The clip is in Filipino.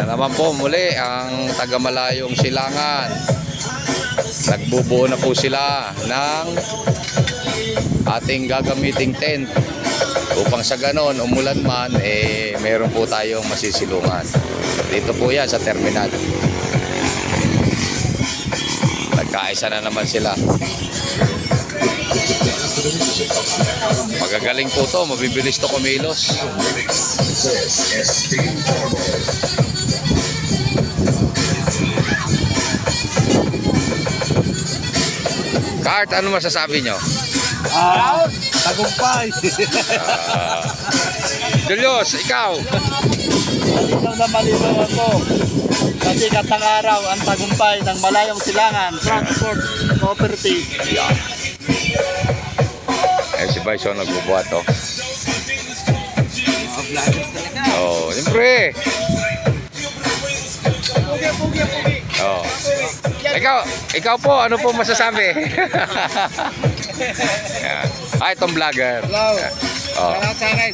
naman po muli ang taga-malayong Silangan. Nagbubuo na po sila ng ating gagamiting tent upang sa ganon umulan man meron po tayong masisilungan. Dito po yan sa terminal. Nagkaisa na naman sila. Magagaling po to, mabibilis to kumilos. Kurt, ano masasabi nyo? Tagumpay. Julius, ikaw? Malinaw na malinaw ako. Kasi katang araw ang tagumpay ng Malayong Silangan Transport Cooperative. Yeah. Si Bison nagbubuhat to. Oh, siyempre. Oh. Ikaw po, ano po masasabi? Ay, itong vlogger. Hello. Oh. Shoutout sa akin.